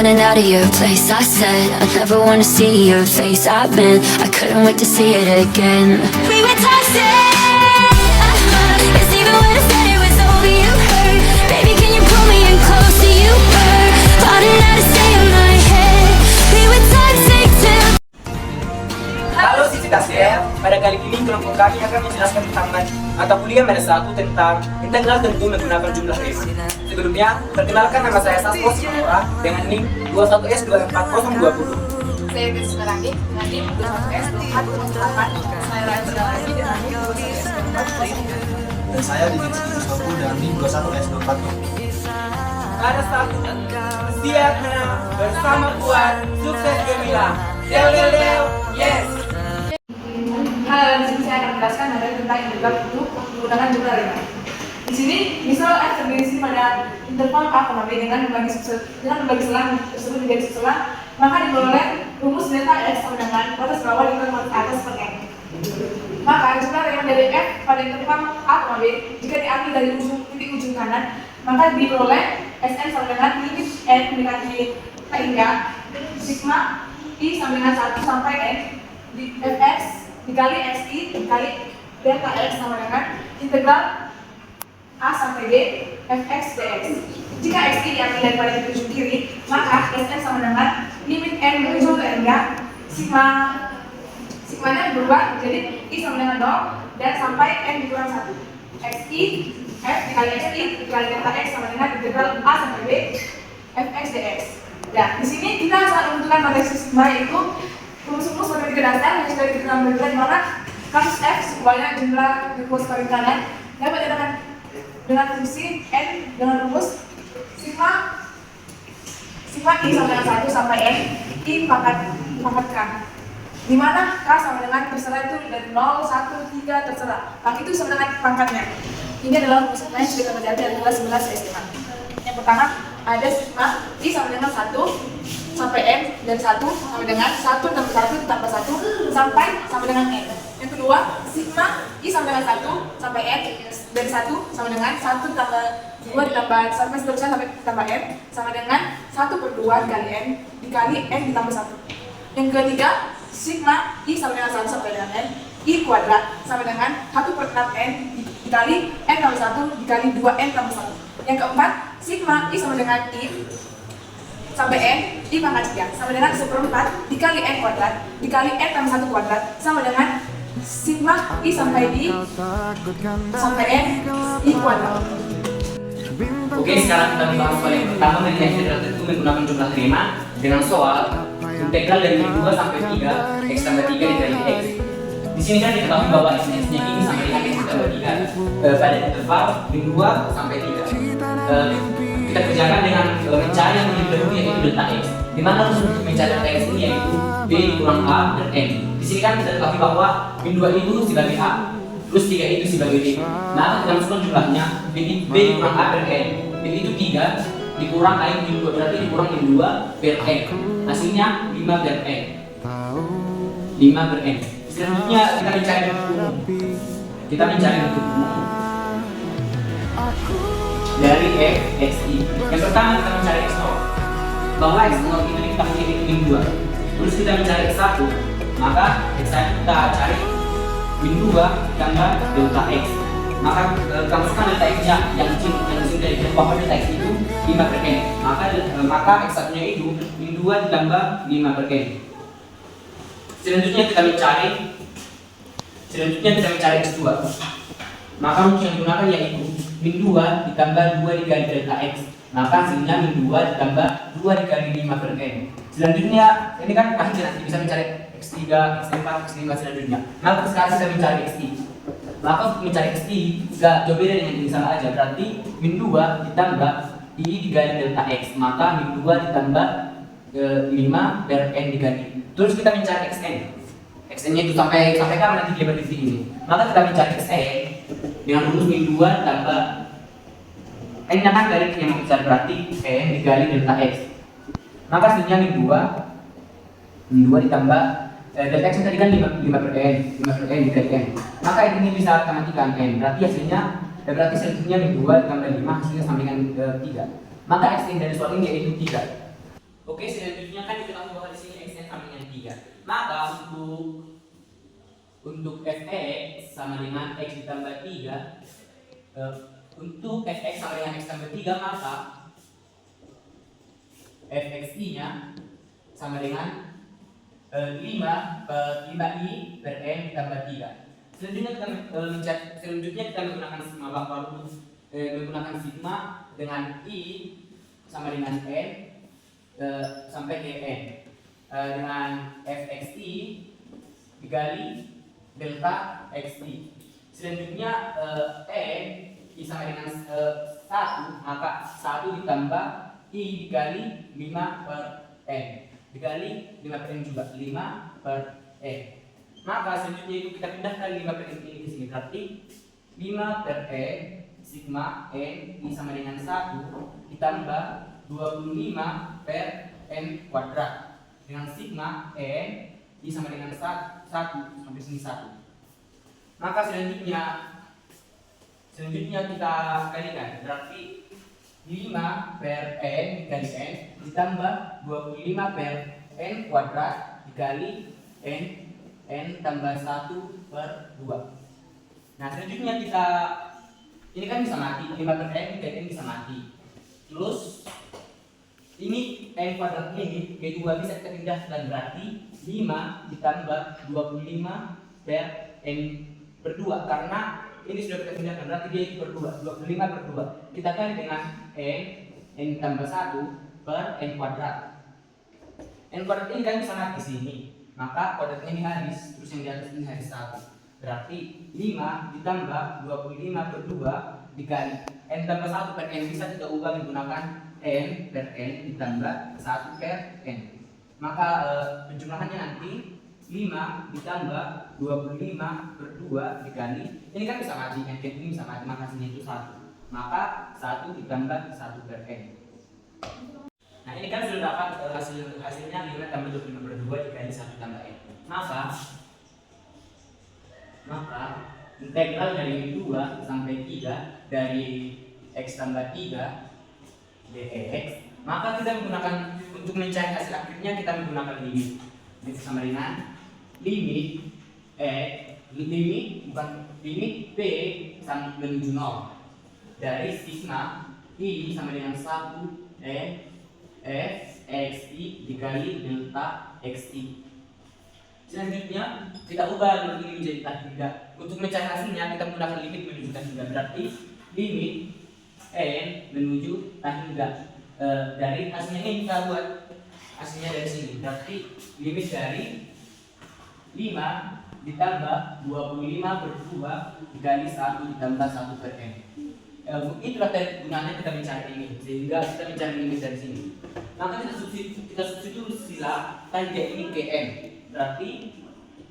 running out of your place. I said I never wanna see your face. I've been, I couldn't wait to see it again. We were toxic. It's even when I said it was over, you hurt. Baby, can you pull me in closer? You hurt. Running out of stay in my head. We were toxic till. Halo sisi Tasya, pada kali ini kelompok kami akan menjelaskan tentang mata kuliah mata 1 tentang integral tentu menggunakan jumlah prima. Sebelumnya, perkenalkan nama saya Saspo Simora dengan NIM 21S24020. Saya Rizka Langit dengan NIM 21S248. Saya Raja lagi dengan NIM 21S245. Dan saya Didin Siswaku dengan NIM 21S240. Ada satu, siap menang bersama kuat, sukses gemilang. Del, yes. Halo, di sini saya akan menjelaskan materi tentang integral untuk menggunakan jumlah lima. Di sini, misal F terdiri pada interval A, B dengan membagi selang tersebut menjadi susulan, maka diperoleh rumus delta X sama dengan batas bawah dikali atas per N. Maka jumlah lima dari F pada interval A, B jika diambil dari titik ujung kanan, maka diperoleh Sn sama dengan limit N mendekati hingga sigma I sama dengan 1 sampai N di Fx dikali Xi dikali delta X sama dengan integral A sampai D Fx dx. Jika Xi diambil daripada titik ujung kiri, maka Sn sama dengan limit N menuju ke N sigmanya berubah jadi I sama dengan 0 dan sampai N dikurang 1. Xi F dikali Xi dikali delta X sama dengan integral A sampai B Fx dx. Nah, di sini kita saat menentukan matris sigma itu rumus-rumus matematika dasar yang sudah dikenal di mana kasus F sebanyak jumlah rumus paling kanan dapat dikatakan dengan fungsi N dengan rumus sigma I sama dengan 1 sampai N I pangkat K, di mana K sama dengan terserah itu dari 0, 1, 3 terserah. Maka itu sama dengan pangkatnya. Ini adalah rumus yang sudah kami pelajari dalam kelas 11 SD. Yang pertama ada sigma I sama dengan 1 sampai N dan 1 sama dengan 1 tambah 1 tambah 1 sampai sama dengan N. Yang kedua, sigma I sama dengan 1 sampai N dan 1 sama dengan 1 tambah 2 ditambah sampai seterusnya sampai tambah N sama dengan 1/2 dikali N dikali N ditambah 1. Yang ketiga, sigma I sama dengan 1 sampai dengan N I kuadrat sama dengan 1/6 N dikali N tambah 1 dikali 2N tambah 1. Yang keempat, sigma I sama dengan I sampai N I pangkat 3 sama dengan 1/4 dikali N kuadrat dikali N tambah 1 kuadrat sama dengan sigma I sampai I sampai N I kuadrat. Oke, sekarang kita bahas soal yang pertama mengenai integral tentu menggunakan jumlah prima dengan soal integral dari min 2 sampai 3 X tambah 3 dikali X. Di sini kan diketahui bahwa x-nya ini sama dengan X tambah 3 pada interval min 2 sampai 3. Kita kerjakan dengan mencari yang lebih dahulu yaitu delta X, di mana untuk mencari delta X ini yaitu B kurang A dan N. Di sini kan kita ketahui bahwa min 2 itu sebagai A, terus 3 itu sebagai B. Nah, kita masukkan jumlahnya B kurang A per N. B itu 3 dikurang A min 2 berarti dikurang min 2 per N. Hasilnya 5 per N. 5 per N. Selanjutnya kita mencari bentuk umum. Kita mencari bentuk umum dari F, X, I. Yang pertama kita mencari X0, bahwa X0 itu dikali min 2. Terus kita mencari X1, maka X1 kita cari min 2 ditambah delta X. Maka kita masukkan delta X-nya yang kecil dari bahwa delta X itu 5 per N. Maka X1 nya itu min 2 ditambah 5 per N. Selanjutnya kita mencari X2. Maka rumus yang digunakan yaitu min 2 ditambah 2 dikali delta X. Maka hasilnya min 2 ditambah 2 dikali 5 per N. Selanjutnya, ini kan pasti nanti bisa mencari X3, X4, X5 selanjutnya. Maka sekarang kita mencari XI. Maka untuk mencari XI, gak jauh beda dengan ini sama aja. Berarti min 2 ditambah I dikali delta X. Maka min 2 ditambah 5 per N dikali. Terus kita mencari Xn. Xn-nya itu sampai kapan nanti dia berdiri ini. Maka kita mencari Xn dengan rumus min 2 tambah N nya kan dari yang besar berarti N dikali delta X. Maka hasilnya min 2 ditambah delta X tadi kan 5 per N dikali N. Maka ini bisa kita matikan N. Berarti hasilnya berarti selanjutnya min 2 ditambah 5 hasilnya sama dengan 3. Maka X dari soal ini yaitu 3. Oke, selanjutnya kan kita bahwa di sini x sama dengan 3. Maka untuk fx sama dengan x ditambah 3, untuk fx sama dengan x tambah 3, maka fxi-nya sama dengan 5i per n ditambah 3. Selanjutnya kita menggunakan sigma baru, menggunakan sigma dengan i sama dengan n sampai ke n, dengan fxi dikali delta xi. Selanjutnya n i sama dengan 1, maka 1 ditambah i dikali 5 per n dikali 5 per n juga 5 per n. Maka selanjutnya itu kita pindahkan 5 per n ini ke sini, berarti 5 per n sigma n i sama dengan 1 ditambah 25 per n kuadrat dengan sigma n i sama dengan 1 sampai sini 1. Maka selanjutnya kita kalikan, berarti 5 per n dikali n ditambah 25 per n kuadrat dikali n tambah 1 per 2. Nah, selanjutnya ini kan bisa mati, 5 per n dikali n bisa mati. Terus ini n kuadrat ini ke 2 bisa kita pindahkan, berarti 5 ditambah 25 per n per 2, karena ini sudah kita pindahkan, berarti dia itu per 2, 25 per 2 kita kali dengan n tambah 1 per n kuadrat. N kuadrat ini kan bisa mati di sini, maka kuadratnya ini habis, terus yang di atas ini habis 1, berarti 5 ditambah 25 per 2 dikali n tambah 1 per n, bisa kita ubah menggunakan n per n ditambah 1 per n. Maka penjumlahannya nanti 5 ditambah 25 per 2 dikali, ini kan bisa mati, n ini bisa mati, maka hasilnya itu 1, maka 1 ditambah 1 per n. Nah, ini kan sudah dapat hasilnya 5 tambah 25 per 2 dikali 1 tambah n. Maka integral dari 2 sampai 3 dari x tambah 3 dx, maka kita menggunakan, untuk mencari hasil akhirnya kita menggunakan limit. Ini sama dengan limit p sampai menuju 0 dari sigma i sama dengan 1 f xi dikali delta xi. Selanjutnya kita ubah ini menjadi tanda. Untuk mencari hasilnya kita menggunakan limit menuju tanda, berarti limit n menuju tanda. Dari hasilnya ini kita buat hasilnya dari sini, berarti limit dari 5 ditambah 25 per 2 dikali 1 ditambah 1 per n. Itulah gunanya kita mencari ini, sehingga kita mencari limit dari sini. Maka kita substitusi sila tanda ini ke n, berarti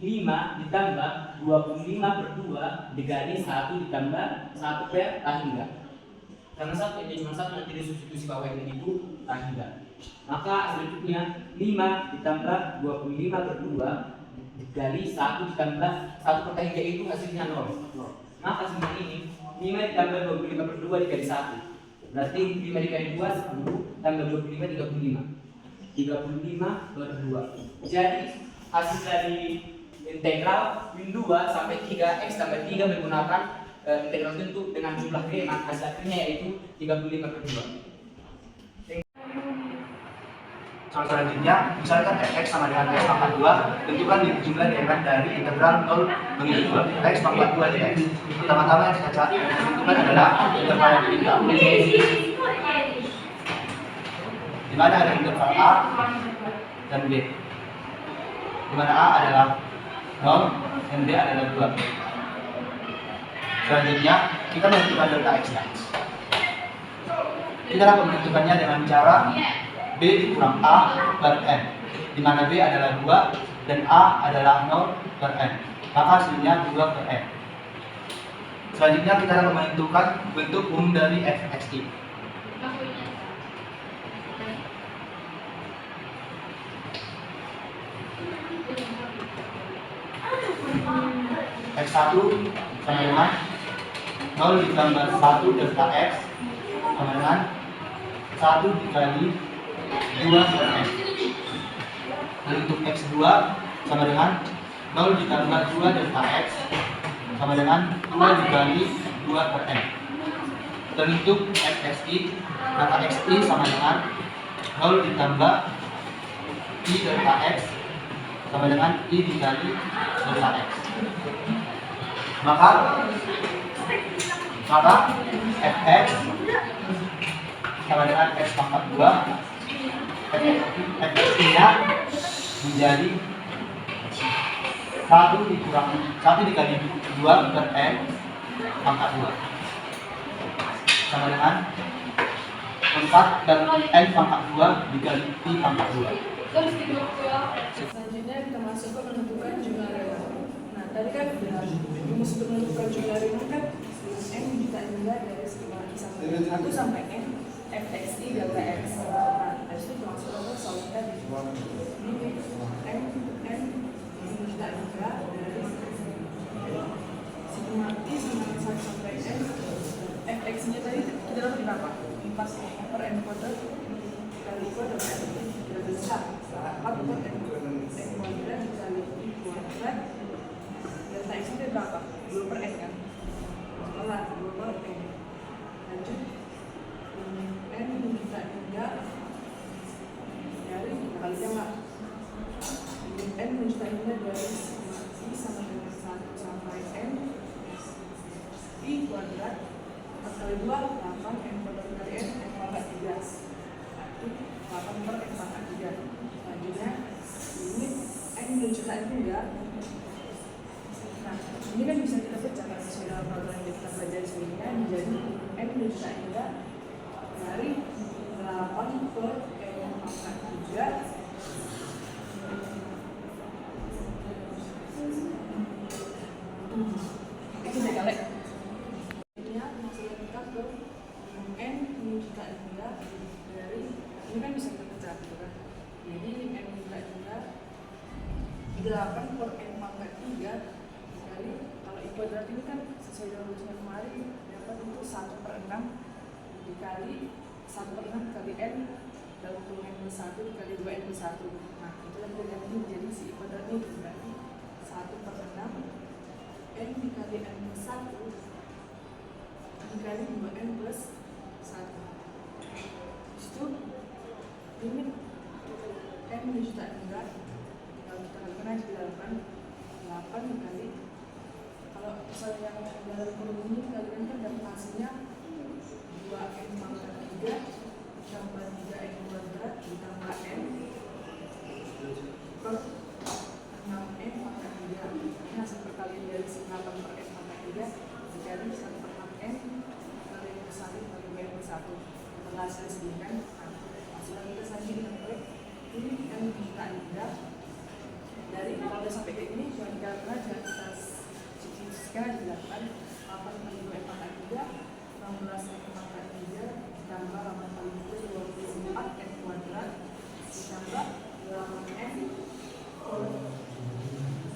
5 ditambah 25 per 2 dikali 1 ditambah 1 per tanda. Karena 1 ini cuma 1, nanti disubstitusi bawah ini itu tanda. Maka selanjutnya 5 ditambah 25 per 2 dikali 1 ditambah 1 per tanda itu hasilnya 0. Maka semua ini 5 ditambah 25 per 2 dikali 1, berarti 5 dikali 2 10 tambah 25 35 per 2. Jadi hasil dari integral min 2 sampai 3 x tambah 3 menggunakan integral tentu dengan jumlah Riemann, hasil akhirnya yaitu 35 per 2. Soal selanjutnya, misalkan fx sama dengan x pangkat 2, tentukan jumlah Riemann dari integral 0 menuju 2 x pangkat 2 dx. Pertama-tama yang kita tentukan adalah interval yang diinginkan, di mana ada interval a dan b, di mana a adalah 0 dan b adalah 2. Selanjutnya kita menentukan delta x-nya. Kita akan menentukannya dengan cara b dikurang a per n, di mana b adalah 2 dan a adalah 0 per n, maka hasilnya 2 per n. Selanjutnya kita akan menentukan bentuk umum dari fxi. X1 sama dengan 0 ditambah 1 delta x sama dengan 1 dikali per N. Dan untuk X2 sama dengan 0 ditambah 2 delta X sama dengan 2 dikali 2 per N. Dan untuk FXI, maka XI sama dengan 0 ditambah I delta X sama dengan I dikali delta X. Maka Fx sama dengan X pangkat 2, Fx nya menjadi 1 dikali 2 per N pangkat 2 sama dengan 4 dan N pangkat 2 dikali I pangkat 2. Selanjutnya kita masuk ke menentukan jumlah real. Nah, tadi kan rumus untuk menentukan jumlah real kan N ditambah dari skema I sama dengan 1 sampai N Fxi delta X. Nah, dari situ masuk ke soal tadi. Ini N ditambah dari skema I sama dengan 1 sampai N Fx nya tadi kita dapat berapa? 4 per N kuadrat kali kuadrat sudah besar. 4 per N kuadrat dikali I kuadrat delta X itu berapa? 2 per N kan? Setelah 2 per N lanjut N kita tinggal dari kita kali jamaah N kita tinggal dari I sama dengan 1 sampai N I kuadrat 4 kali 2 8 N kuadrat kali N pangkat 3 8 per N pangkat 3. Selanjutnya ini N menunjukkan juga. Nah, ini kan bisa kita pecah karena sesuai dalam peraturan yang kita pelajari sebelumnya menjadi N menunjukkan juga dari 8 per N pangkat 3 kita kali ini masalah kita ke N menunjukkan juga dari ini kan bisa kita pecah kan? Jadi N menunjukkan juga 8 per N pangkat 3 kali kalau I kuadrat ini kan sesuai dengan rumusnya kemarin dapat itu 1 per 6 dikali 1 per 6 kali N dalam kurung N plus 1 dikali 2 N plus 1. Nah, itulah yang ini menjadi si I kuadrat ini berarti 1 per 6 N dikali N plus 1 dikali 2N plus 1. Itu limit N menunjukkan enggak kalau kita kalikan aja 8 dikali kalau misalnya yang dalam kurung ini kalian kan dapat hasilnya 2N pangkat 3 tambah 3N kuadrat ditambah N per 6N pangkat 3. Ini hasil perkalian dari 8 per N pangkat 3 dikali 1 per 6N kali N plus 1 kali 2N plus 1. Setelah hasil segini kan hasilnya kita selanjutnya dengan ini N kita indah dari kalau udah sampai kayak gini cuma dikalikan aja kita substitusikan aja dilakukan 8 kali 2N pangkat 3 16N pangkat 3 ditambah 8 kali 2 24N kuadrat ditambah 8N per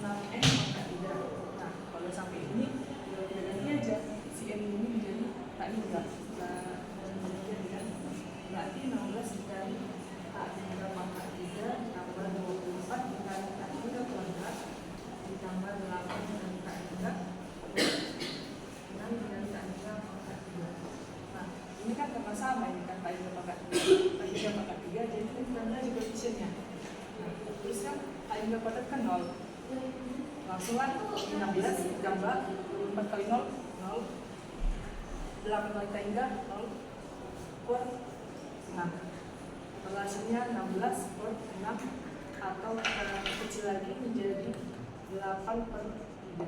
6N pangkat 3. Nah, kalau sampai ini tinggal kita ganti aja si N ini menjadi tak indah kita menjadikan dengan berarti 16 dikali tak indah pangkat 3 ditambah 24 dikali tak indah kuadrat ditambah 8 dikali tak indah 6 dikali tak indah pangkat 3. Nah, ini kan karena sama ini kan tak indah pangkat 3 tak indah pangkat 3 jadi kita tambah juga koefisiennya. Nah, terus kan tak indah kuadrat kan 0 langsung kan 16 ditambah 4 kali 0 0 8 kali tak 0 per 6. Kalau hasilnya 16 per 6 atau kecil lagi menjadi 8 per 3.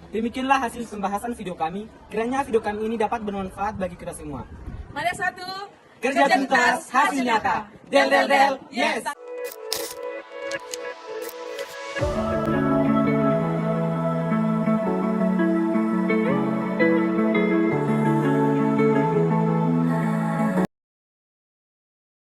Demikianlah hasil pembahasan video kami. Kiranya video kami ini dapat bermanfaat bagi kita semua. Mari satu Kerja tuntas, hasil nyata. Del del del, yes!